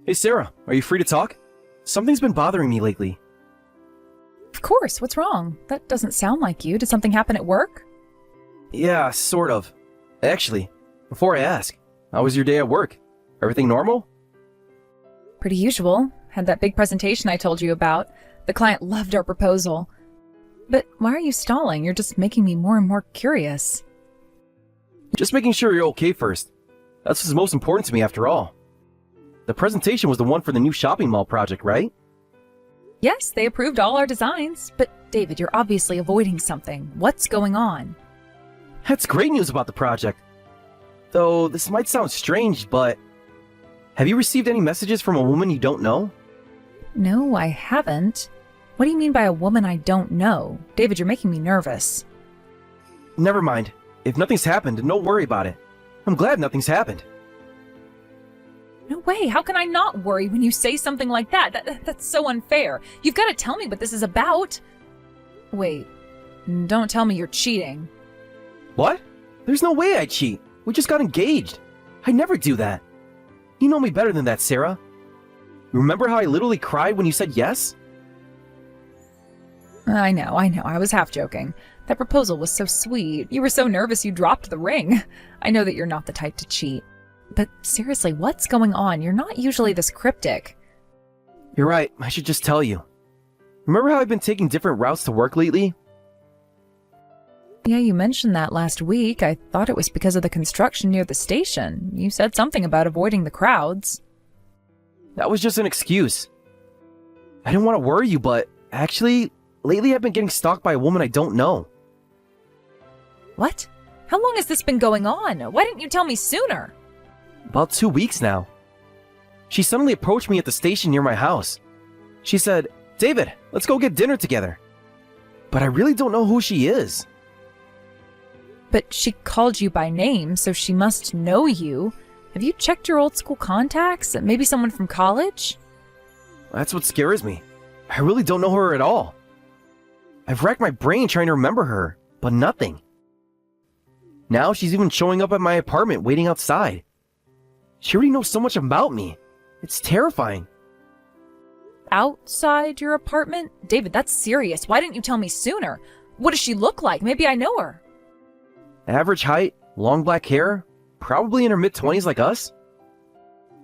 Hey Sarah, are you free to talk? Something's been bothering me lately. Of course, what's wrong? That doesn't sound like you. Did something happen at work? Yeah, sort of. Actually, before I ask, how was your day at work? Everything normal? Pretty usual. Had that big presentation I told you about. The client loved our proposal. But why are you stalling? You're just making me more and more curious. Just making sure you're okay first. That's what's most important to me after all. The presentation was the one for the new shopping mall project, right? Yes, they approved all our designs. But David, you're obviously avoiding something. What's going on? That's great news about the project. Though this might sound strange, but have you received any messages from a woman you don't know? No, I haven't. What do you mean by a woman I don't know? David, you're making me nervous. Never mind. If nothing's happened, don't worry about it. I'm glad nothing's happened. No way, how can I not worry when you say something like that? That's so unfair. You've got to tell me what this is about. Wait, don't tell me you're cheating. What? There's no way I cheat. We just got engaged. I never do that. You know me better than that, Sarah. Remember how I literally cried when you said yes? I know, I was half joking. That proposal was so sweet. You were so nervous you dropped the ring. I know that you're not the type to cheat. But seriously, what's going on? You're not usually this cryptic. You're right, I should just tell you. Remember how I've been taking different routes to work lately? Yeah, you mentioned that last week. I thought it was because of the construction near the station. You said something about avoiding the crowds. That was just an excuse. I didn't want to worry you, but actually, lately I've been getting stalked by a woman I don't know. What? How long has this been going on? Why didn't you tell me sooner? About 2 weeks now. She suddenly approached me at the station near my house. She said, "David, let's go get dinner together." But I really don't know who she is. But she called you by name, so she must know you. Have you checked your old school contacts? Maybe someone from college? That's what scares me. I really don't know her at all. I've racked my brain trying to remember her, but nothing. Now she's even showing up at my apartment waiting outside. She already knows so much about me. It's terrifying. Outside your apartment? David, that's serious. Why didn't you tell me sooner? What does she look like? Maybe I know her. Average height, long black hair, probably in her mid-20s like us.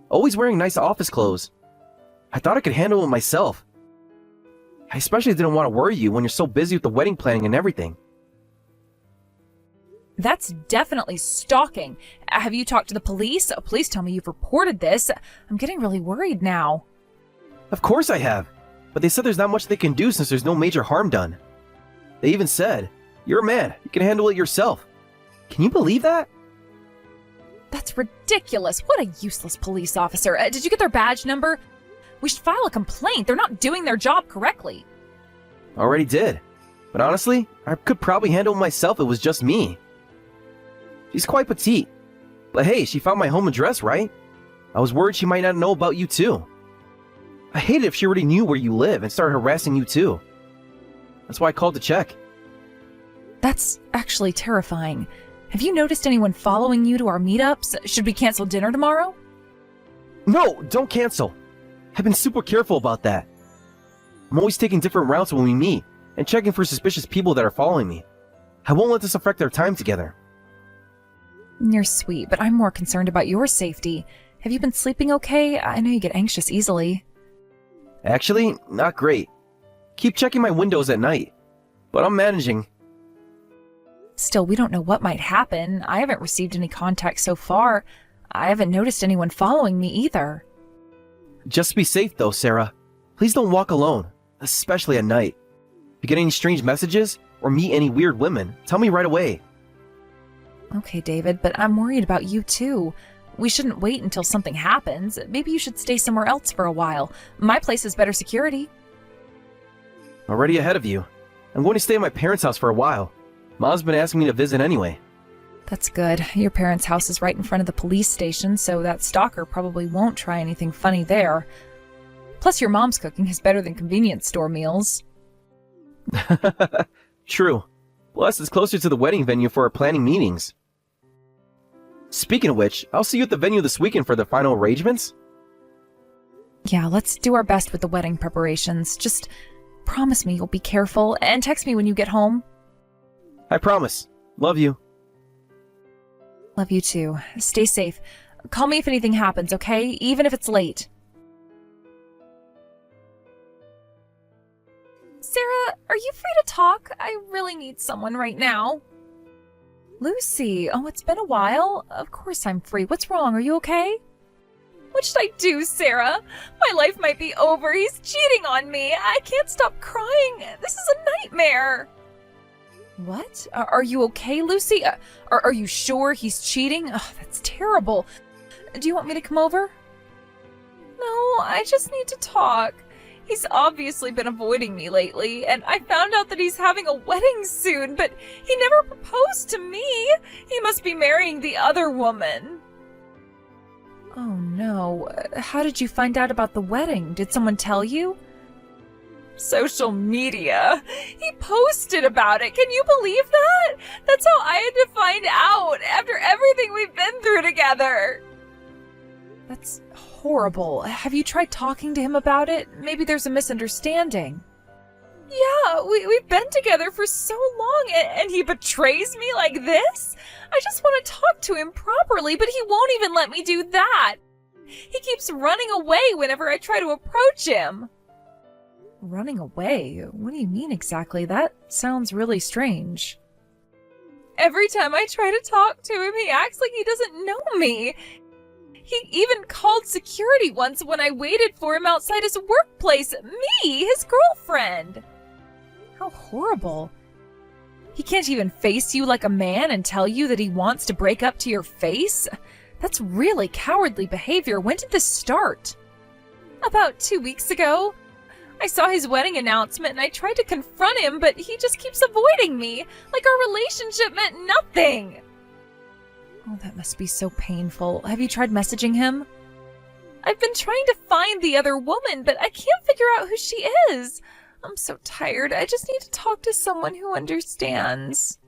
Always wearing nice office clothes. I thought I could handle it myself. I especially didn't want to worry you when you're so busy with the wedding planning and everything. That's definitely stalking. Have you talked to the police? Please tell me you've reported this. I'm getting really worried now. Of course I have, but they said there's not much they can do since there's no major harm done. They even said, "You're a man, you can handle it yourself." Can you believe that? That's ridiculous. What a useless police officer. Did you get their badge number? We should file a complaint. They're not doing their job correctly. Already did. But honestly, I could probably handle it myself if it was just me. She's quite petite. But hey, she found my home address, right? I was worried she might not know about you too. I hate it if she already knew where you live and started harassing you too. That's why I called to check. That's actually terrifying. Have you noticed anyone following you to our meetups? Should we cancel dinner tomorrow? No, don't cancel. I've been super careful about that. I'm always taking different routes when we meet and checking for suspicious people that are following me. I won't let this affect our time together. You're sweet, but I'm more concerned about your safety. Have you been sleeping okay? I know you get anxious easily. Actually, not great. Keep checking my windows at night. But I'm managing. Still, we don't know what might happen. I haven't received any contact so far. I haven't noticed anyone following me either. Just be safe though, Sarah. Please don't walk alone, especially at night. If you get any strange messages or meet any weird women, tell me right away. Okay, David, but I'm worried about you too. We shouldn't wait until something happens. Maybe you should stay somewhere else for a while. My place has better security. Already ahead of you. I'm going to stay at my parents' house for a while. Mom's been asking me to visit anyway. That's good. Your parents' house is right in front of the police station, so that stalker probably won't try anything funny there. Plus, your mom's cooking is better than convenience store meals. True. Plus, it's closer to the wedding venue for our planning meetings. Speaking of which, I'll see you at the venue this weekend for the final arrangements. Yeah, let's do our best with the wedding preparations. Just promise me you'll be careful and text me when you get home. I promise. Love you. Love you too. Stay safe. Call me if anything happens, okay? Even if it's late. Sarah, are you free to talk? I really need someone right now. Lucy, oh, it's been a while. Of course I'm free. What's wrong? Are you okay? What should I do, Sarah? My life might be over. He's cheating on me. I can't stop crying. This is a nightmare. What? Are you okay, Lucy? Are you sure he's cheating? Oh, that's terrible. Do you want me to come over? No, I just need to talk. He's obviously been avoiding me lately, and I found out that he's having a wedding soon, but he never proposed to me. He must be marrying the other woman. Oh no. How did you find out about the wedding? Did someone tell you? Social media. He posted about it. Can you believe that? That's how I had to find out after everything we've been through together. That's horrible. Have you tried talking to him about it? Maybe there's a misunderstanding. Yeah, we've been together for so long, and he betrays me like this? I just want to talk to him properly, but he won't even let me do that. He keeps running away whenever I try to approach him. Running away? What do you mean exactly? That sounds really strange. Every time I try to talk to him, he acts like he doesn't know me. He even called security once when I waited for him outside his workplace. Me, his girlfriend. How horrible. He can't even face you like a man and tell you that he wants to break up to your face? That's really cowardly behavior. When did this start? About 2 weeks ago. I saw his wedding announcement and I tried to confront him, but he just keeps avoiding me, like our relationship meant nothing. Oh, that must be so painful. Have you tried messaging him? I've been trying to find the other woman, but I can't figure out who she is. I'm so tired. I just need to talk to someone who understands.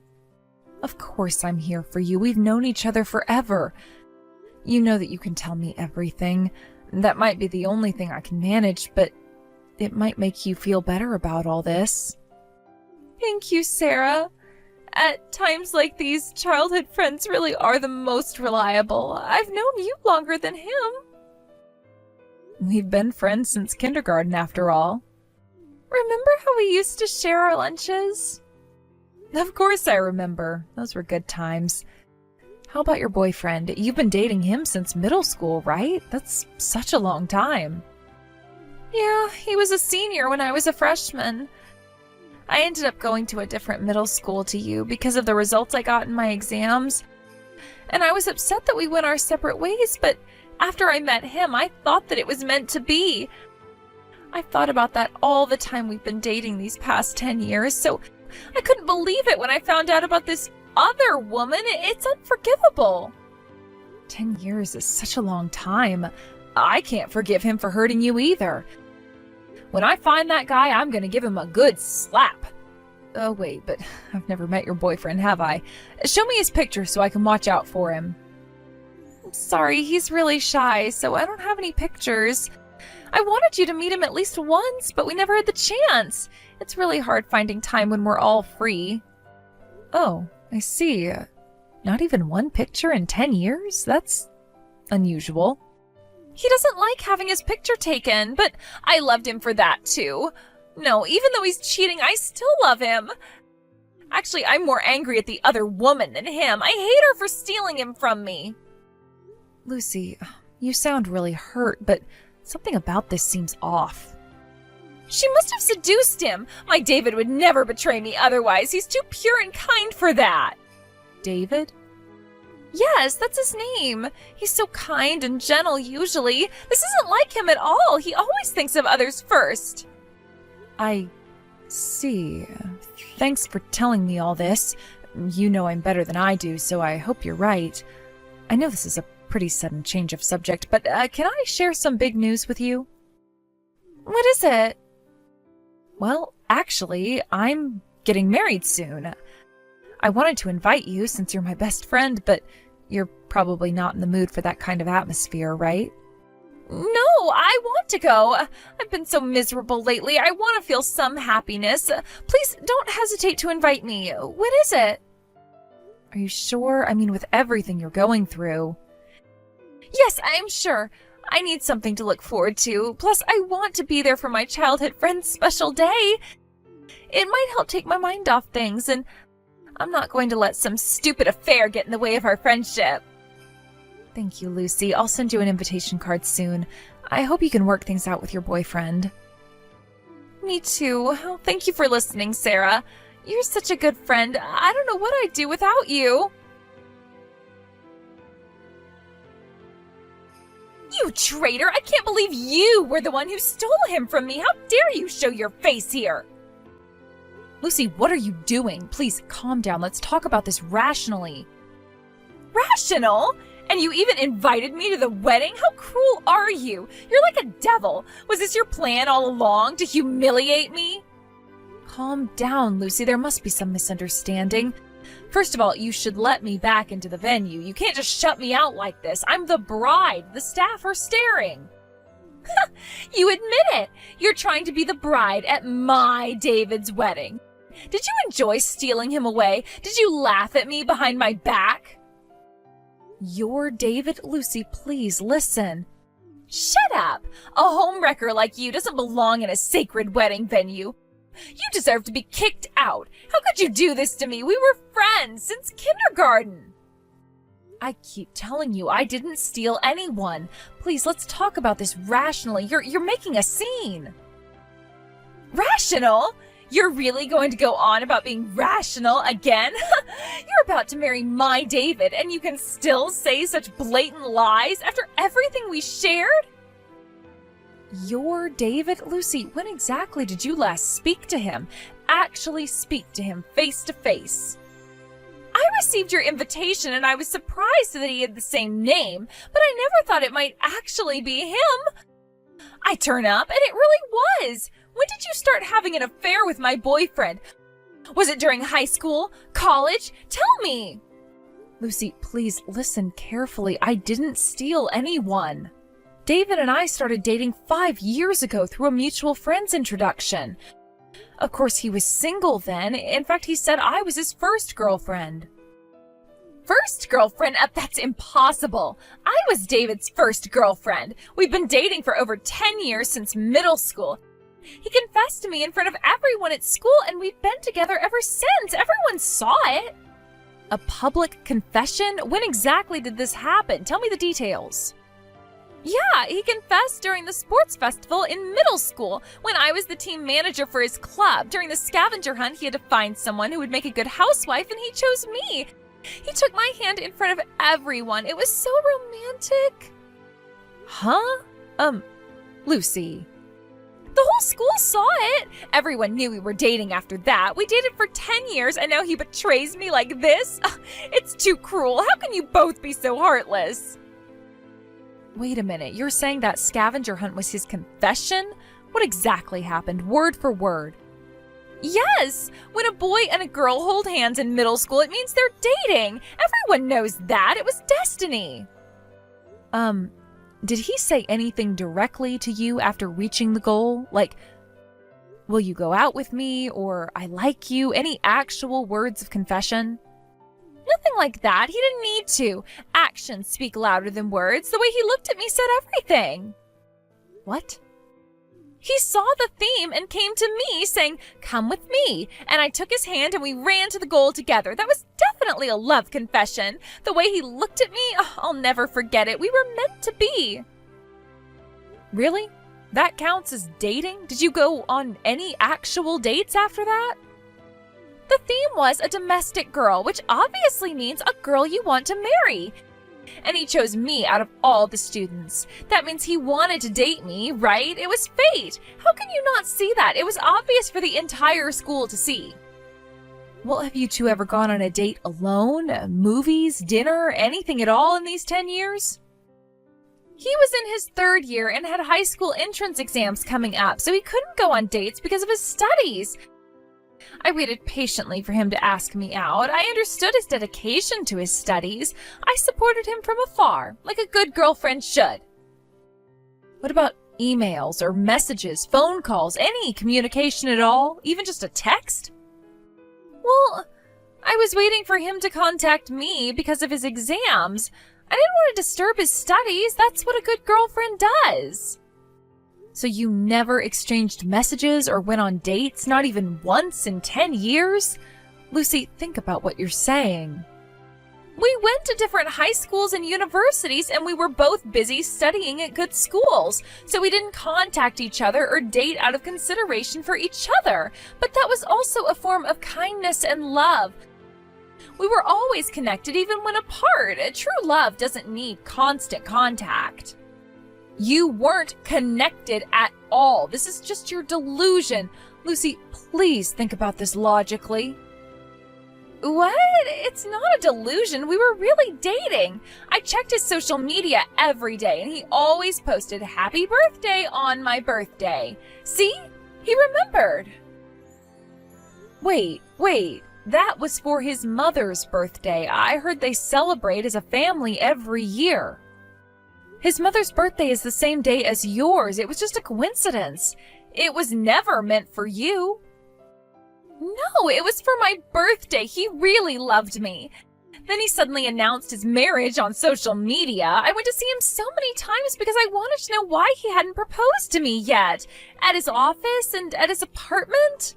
Of course I'm here for you. We've known each other forever. You know that you can tell me everything. That might be the only thing I can manage, but it might make you feel better about all this. Thank you, Sarah. At times like these, childhood friends really are the most reliable. I've known you longer than him. We've been friends since kindergarten, after all. Remember how we used to share our lunches? Of course I remember. Those were good times. How about your boyfriend? You've been dating him since middle school, right? That's such a long time. Yeah, he was a senior when I was a freshman. I ended up going to a different middle school to you because of the results I got in my exams. And I was upset that we went our separate ways, but after I met him, I thought that it was meant to be. I've thought about that all the time we've been dating these past 10 years, so I couldn't believe it when I found out about this other woman. It's unforgivable. 10 years is such a long time. I can't forgive him for hurting you either. When I find that guy, I'm gonna give him a good slap. Oh wait, but I've never met your boyfriend, have I? Show me his picture so I can watch out for him. I'm sorry, he's really shy, so I don't have any pictures. I wanted you to meet him at least once, but we never had the chance. It's really hard finding time when we're all free. Oh, I see. Not even one picture in 10 years? That's unusual. He doesn't like having his picture taken, but I loved him for that too. No, even though he's cheating, I still love him. Actually, I'm more angry at the other woman than him. I hate her for stealing him from me. Lucy, you sound really hurt, but something about this seems off. She must have seduced him. My David would never betray me otherwise. He's too pure and kind for that. David? Yes, that's his name. He's so kind and gentle usually. This isn't like him at all. He always thinks of others first. I see. Thanks for telling me all this. You know I'm better than I do, so I hope you're right. I know this is a pretty sudden change of subject, but can I share some big news with you? What is it? Well, actually, I'm getting married soon. I wanted to invite you since you're my best friend, but you're probably not in the mood for that kind of atmosphere, right? No, I want to go. I've been so miserable lately. I want to feel some happiness. Please don't hesitate to invite me. When is it? Are you sure? I mean, with everything you're going through. Yes, I'm sure. I need something to look forward to. Plus, I want to be there for my childhood friend's special day. It might help take my mind off things, and I'm not going to let some stupid affair get in the way of our friendship. Thank you, Lucy. I'll send you an invitation card soon. I hope you can work things out with your boyfriend. Me too. Oh, thank you for listening, Sarah. You're such a good friend. I don't know what I'd do without you. You traitor! I can't believe you were the one who stole him from me! How dare you show your face here! Lucy, what are you doing? Please, calm down. Let's talk about this rationally. Rational? And you even invited me to the wedding? How cruel are you? You're like a devil. Was this your plan all along, to humiliate me? Calm down, Lucy. There must be some misunderstanding. First of all, you should let me back into the venue. You can't just shut me out like this. I'm the bride. The staff are staring. You admit it. You're trying to be the bride at my David's wedding. Did you enjoy stealing him away? Did you laugh at me behind my back? Your David? Lucy, please listen. Shut up. A homewrecker like you doesn't belong in a sacred wedding venue. You deserve to be kicked out. How could you do this to me? We were friends since kindergarten. I keep telling you, I didn't steal anyone. Please, let's talk about this rationally. You're making a scene. Rational? You're really going to go on about being rational again? You're about to marry my David, and you can still say such blatant lies after everything we shared? Your David? Lucy, when exactly did you last speak to him? Actually speak to him face to face? I received your invitation and I was surprised that he had the same name, but I never thought it might actually be him. I turn up and it really was. When did you start having an affair with my boyfriend? Was it during high school? College? Tell me. Lucy, please listen carefully. I didn't steal anyone. David and I started dating 5 years ago through a mutual friend's introduction. Of course, he was single then. In fact, he said I was his first girlfriend. First girlfriend? That's impossible. I was David's first girlfriend. We've been dating for over 10 years since middle school. He confessed to me in front of everyone at school, and we've been together ever since. Everyone saw it. A public confession? When exactly did this happen? Tell me the details. Yeah, he confessed during the sports festival in middle school when I was the team manager for his club. During the scavenger hunt, he had to find someone who would make a good housewife, and he chose me. He took my hand in front of everyone. It was so romantic. Huh? Lucy. The whole school saw it. Everyone knew we were dating after that. We dated for 10 years, and now he betrays me like this? It's too cruel. How can you both be so heartless? Wait a minute, you're saying that scavenger hunt was his confession? What exactly happened, word for word? Yes! When a boy and a girl hold hands in middle school, it means they're dating! Everyone knows that! It was destiny! Did he say anything directly to you after reaching the goal? Like, will you go out with me, or I like you? Any actual words of confession? Nothing like that. He didn't need to. Actions speak louder than words. The way he looked at me said everything. What? He saw the theme and came to me saying, "Come with me." And I took his hand and we ran to the goal together. That was definitely a love confession. The way he looked at me, I'll never forget it. We were meant to be. Really? That counts as dating? Did you go on any actual dates after that? The theme was a domestic girl, which obviously means a girl you want to marry. And he chose me out of all the students. That means he wanted to date me, right? It was fate. How can you not see that? It was obvious for the entire school to see. Well, have you two ever gone on a date alone? Movies, dinner, anything at all in these 10 years? He was in his 3rd year and had high school entrance exams coming up, so he couldn't go on dates because of his studies. I waited patiently for him to ask me out. I understood his dedication to his studies. I supported him from afar, like a good girlfriend should. What about emails or messages, phone calls, any communication at all? Even just a text? Well, I was waiting for him to contact me because of his exams. I didn't want to disturb his studies. That's what a good girlfriend does. So you never exchanged messages or went on dates, not even once in 10 years? Lucy, think about what you're saying. We went to different high schools and universities, and we were both busy studying at good schools, so we didn't contact each other or date out of consideration for each other. But that was also a form of kindness and love. We were always connected, even when apart. True love doesn't need constant contact. You weren't connected at all. This is just your delusion. Lucy, please think about this logically. What? It's not a delusion. We were really dating. I checked his social media every day, and he always posted happy birthday on my birthday. See? He remembered. Wait. That was for his mother's birthday. I heard they celebrate as a family every year. His mother's birthday is the same day as yours. It was just a coincidence. It was never meant for you. No, it was for my birthday. He really loved me. Then he suddenly announced his marriage on social media. I went to see him so many times because I wanted to know why he hadn't proposed to me yet. At his office and at his apartment.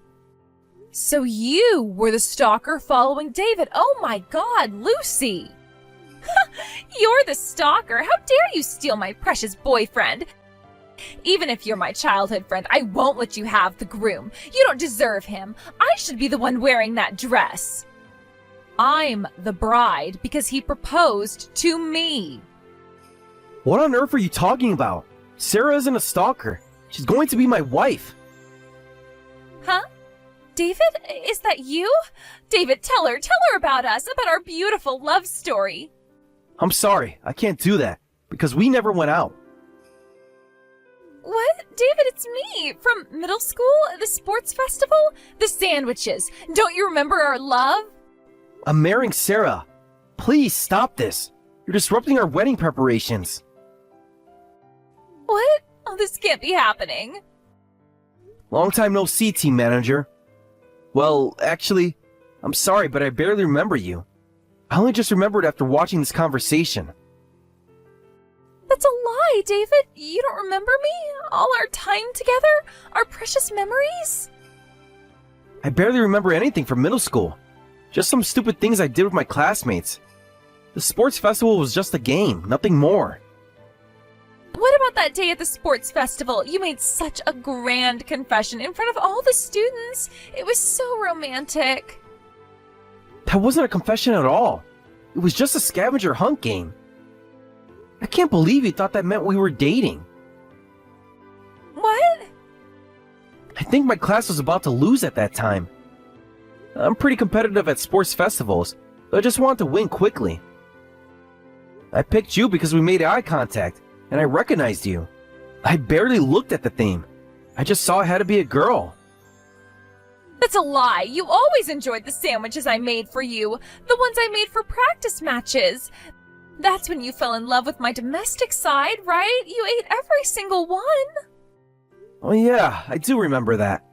So you were the stalker following David. Oh my God, Lucy. You're the stalker. How dare you steal my precious boyfriend? Even if you're my childhood friend, I won't let you have the groom. You don't deserve him. I should be the one wearing that dress. I'm the bride because he proposed to me. What on earth are you talking about? Sarah isn't a stalker. She's going to be my wife. Huh? David, is that you? David, tell her about us, about our beautiful love story. I'm sorry, I can't do that, because we never went out. What? David, it's me, from middle school, the sports festival, the sandwiches. Don't you remember our love? I'm marrying Sarah. Please stop this. You're disrupting our wedding preparations. What? Oh, this can't be happening. Long time no see, team manager. Well, actually, I'm sorry, but I barely remember you. I only just remembered after watching this conversation. That's a lie, David. You don't remember me? All our time together? Our precious memories? I barely remember anything from middle school. Just some stupid things I did with my classmates. The sports festival was just a game, nothing more. What about that day at the sports festival? You made such a grand confession in front of all the students. It was so romantic. That wasn't a confession at all. It was just a scavenger hunt game. I can't believe you thought that meant we were dating. What? I think my class was about to lose at that time. I'm pretty competitive at sports festivals, so I just wanted to win quickly. I picked you because we made eye contact, and I recognized you. I barely looked at the theme. I just saw it had to be a girl. That's a lie. You always enjoyed the sandwiches I made for you. The ones I made for practice matches. That's when you fell in love with my domestic side, right? You ate every single one. Oh yeah, I do remember that.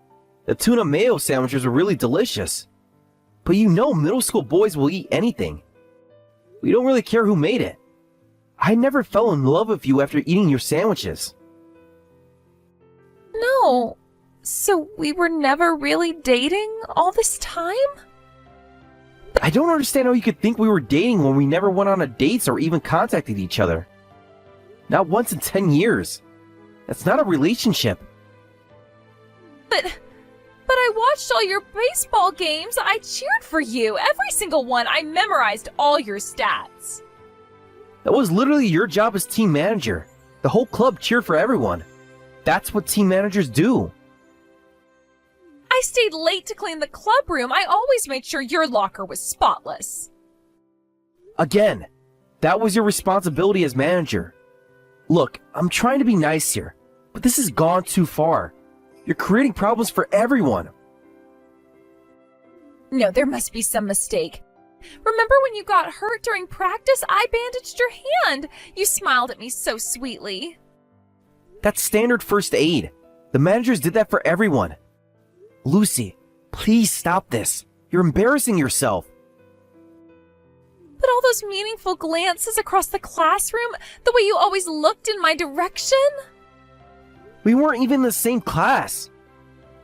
The tuna mayo sandwiches were really delicious. But you know middle school boys will eat anything. We don't really care who made it. I never fell in love with you after eating your sandwiches. No. So we were never really dating all this time? I don't understand how you could think we were dating when we never went on a dates or even contacted each other. Not once in 10 years. That's not a relationship. But I watched all your baseball games. I cheered for you. Every single one. I memorized all your stats. That was literally your job as team manager. The whole club cheered for everyone. That's what team managers do. I stayed late to clean the club room. I always made sure your locker was spotless. Again, that was your responsibility as manager. Look, I'm trying to be nice here, but this has gone too far. You're creating problems for everyone. No, there must be some mistake. Remember when you got hurt during practice? I bandaged your hand. You smiled at me so sweetly. That's standard first aid. The managers did that for everyone. Lucy, please stop this. You're embarrassing yourself. But all those meaningful glances across the classroom, the way you always looked in my direction? We weren't even in the same class.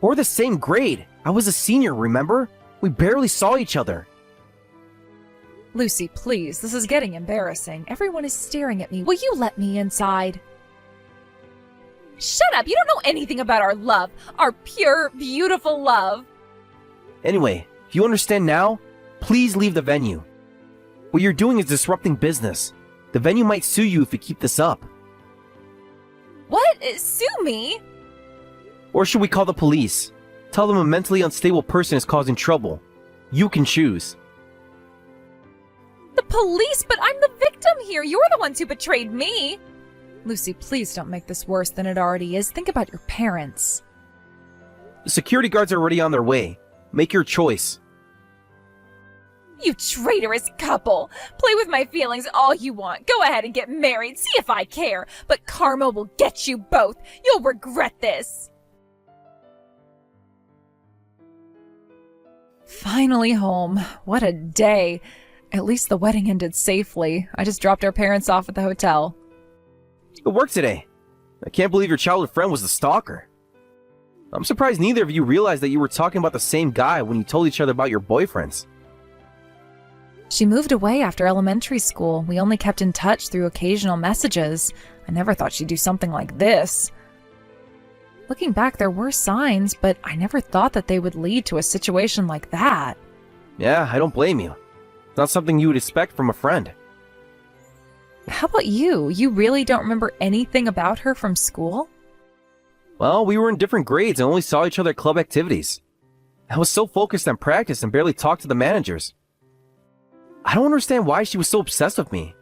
Or the same grade. I was a senior, remember? We barely saw each other. Lucy, please, this is getting embarrassing. Everyone is staring at me. Will you let me inside? Shut up! You don't know anything about our love. Our pure, beautiful love. Anyway, if you understand now, please leave the venue. What you're doing is disrupting business. The venue might sue you if you keep this up. What? Sue me? Or should we call the police? Tell them a mentally unstable person is causing trouble. You can choose. The police? But I'm the victim here. You're the ones who betrayed me. Lucy, please don't make this worse than it already is. Think about your parents. The security guards are already on their way. Make your choice. You traitorous couple! Play with my feelings all you want. Go ahead and get married. See if I care. But karma will get you both. You'll regret this. Finally home. What a day. At least the wedding ended safely. I just dropped our parents off at the hotel. Good work today. I can't believe your childhood friend was the stalker. I'm surprised neither of you realized that you were talking about the same guy when you told each other about your boyfriends. She moved away after elementary school. We only kept in touch through occasional messages. I never thought she'd do something like this. Looking back, there were signs, but I never thought that they would lead to a situation like that. Yeah, I don't blame you. It's not something you would expect from a friend. How about you? You really don't remember anything about her from school? Well, we were in different grades and only saw each other at club activities. I was so focused on practice and barely talked to the managers. I don't understand why she was so obsessed with me.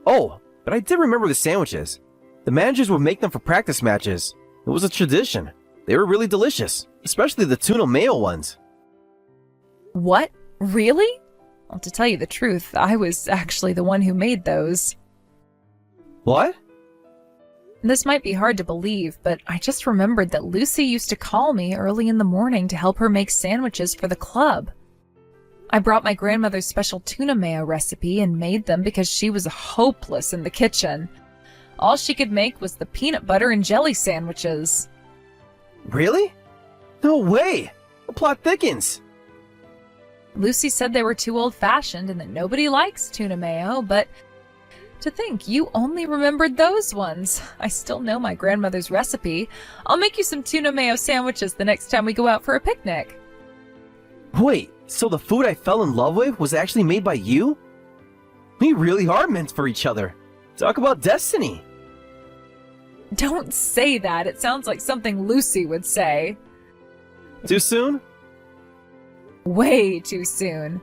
Oh, but I did remember the sandwiches. The managers would make them for practice matches. It was a tradition. They were really delicious, especially the tuna mayo ones. What? Really? Well, to tell you the truth, I was actually the one who made those. What? This might be hard to believe, but I just remembered that Lucy used to call me early in the morning to help her make sandwiches for the club. I brought my grandmother's special tuna mayo recipe and made them because she was hopeless in the kitchen. All she could make was the peanut butter and jelly sandwiches. Really? No way! The plot thickens! Lucy said they were too old-fashioned and that nobody likes tuna mayo, but to think you only remembered those ones. I still know my grandmother's recipe. I'll make you some tuna mayo sandwiches the next time we go out for a picnic. Wait, so the food I fell in love with was actually made by you? We really are meant for each other. Talk about destiny. Don't say that. It sounds like something Lucy would say. Too soon? Way too soon.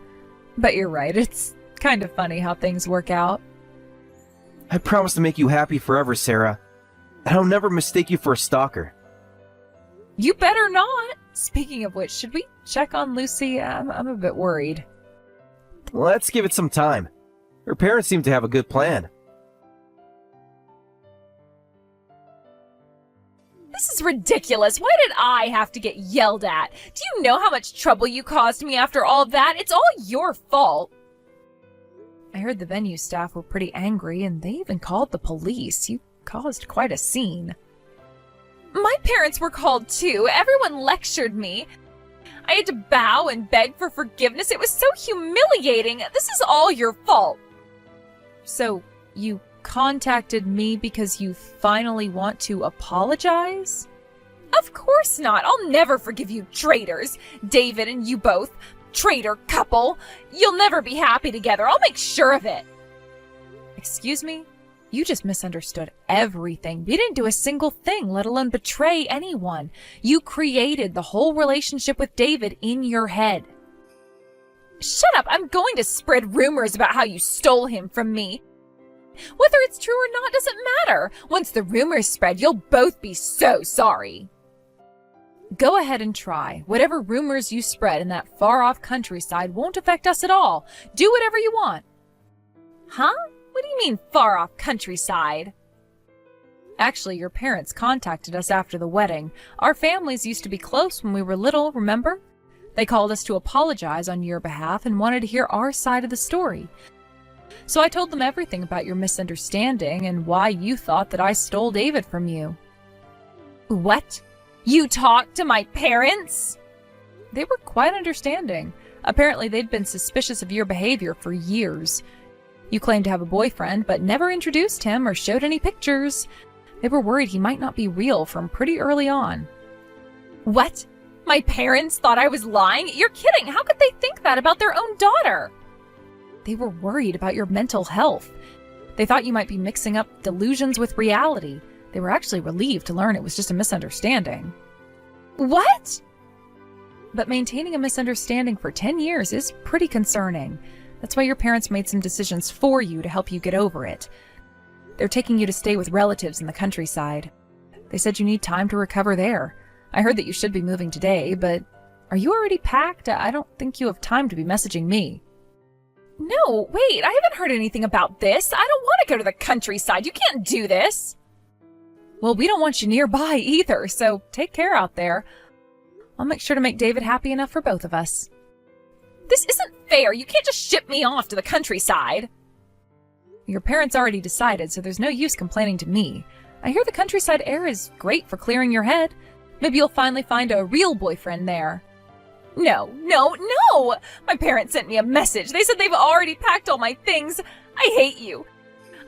But you're right. It's kind of funny how things work out. I promise to make you happy forever, Sarah. And I'll never mistake you for a stalker. You better not. Speaking of which, should we check on Lucy? I'm a bit worried. Let's give it some time. Her parents seem to have a good plan. This is ridiculous. Why did I have to get yelled at? Do you know how much trouble you caused me after all that? It's all your fault. I heard the venue staff were pretty angry, and they even called the police. You caused quite a scene. My parents were called too. Everyone lectured me. I had to bow and beg for forgiveness. It was so humiliating. This is all your fault. So, you contacted me because you finally want to apologize? Of course not. I'll never forgive you traitors. David and you both. Traitor couple. You'll never be happy together. I'll make sure of it. Excuse me? You just misunderstood everything. You didn't do a single thing, let alone betray anyone. You created the whole relationship with David in your head. Shut up. I'm going to spread rumors about how you stole him from me. Whether it's true or not doesn't matter. Once the rumors spread, you'll both be so sorry. Go ahead and try. Whatever rumors you spread in that far-off countryside won't affect us at all. Do whatever you want. Huh? What do you mean far-off countryside? Actually, your parents contacted us after the wedding. Our families used to be close when we were little, remember? They called us to apologize on your behalf and wanted to hear our side of the story. So I told them everything about your misunderstanding and why you thought that I stole David from you. What? You talked to my parents? They were quite understanding. Apparently, they'd been suspicious of your behavior for years. You claimed to have a boyfriend, but never introduced him or showed any pictures. They were worried he might not be real from pretty early on. What? My parents thought I was lying? You're kidding! How could they think that about their own daughter? They were worried about your mental health. They thought you might be mixing up delusions with reality. They were actually relieved to learn it was just a misunderstanding. What? But maintaining a misunderstanding for 10 years is pretty concerning. That's why your parents made some decisions for you to help you get over it. They're taking you to stay with relatives in the countryside. They said you need time to recover there. I heard that you should be moving today, but are you already packed? I don't think you have time to be messaging me. No, wait, I haven't heard anything about this. I don't want to go to the countryside. You can't do this. Well, we don't want you nearby either, so take care out there. I'll make sure to make David happy enough for both of us. This isn't fair. You can't just ship me off to the countryside. Your parents already decided, so there's no use complaining to me. I hear the countryside air is great for clearing your head. Maybe you'll finally find a real boyfriend there. No! My parents sent me a message. They said they've already packed all my things. I hate you.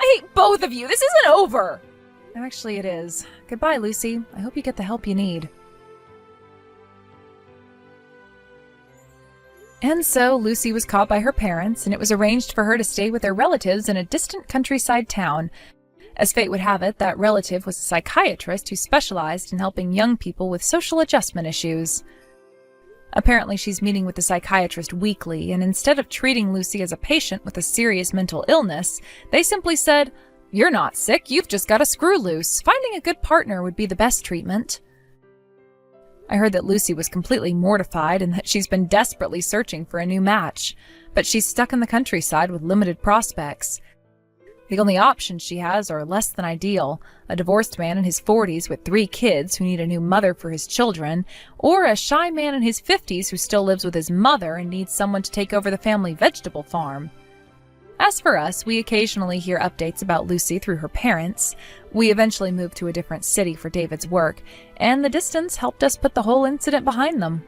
I hate both of you. This isn't over. Actually, it is. Goodbye, Lucy. I hope you get the help you need. And so Lucy was caught by her parents, and it was arranged for her to stay with their relatives in a distant countryside town. As fate would have it, that relative was a psychiatrist who specialized in helping young people with social adjustment issues. Apparently, she's meeting with the psychiatrist weekly, and instead of treating Lucy as a patient with a serious mental illness, they simply said, "You're not sick, you've just got a screw loose. Finding a good partner would be the best treatment." I heard that Lucy was completely mortified and that she's been desperately searching for a new match, but she's stuck in the countryside with limited prospects. The only options she has are less than ideal: a divorced man in his 40s with 3 kids who need a new mother for his children, or a shy man in his 50s who still lives with his mother and needs someone to take over the family vegetable farm. As for us, we occasionally hear updates about Lucy through her parents. We eventually moved to a different city for David's work, and the distance helped us put the whole incident behind them.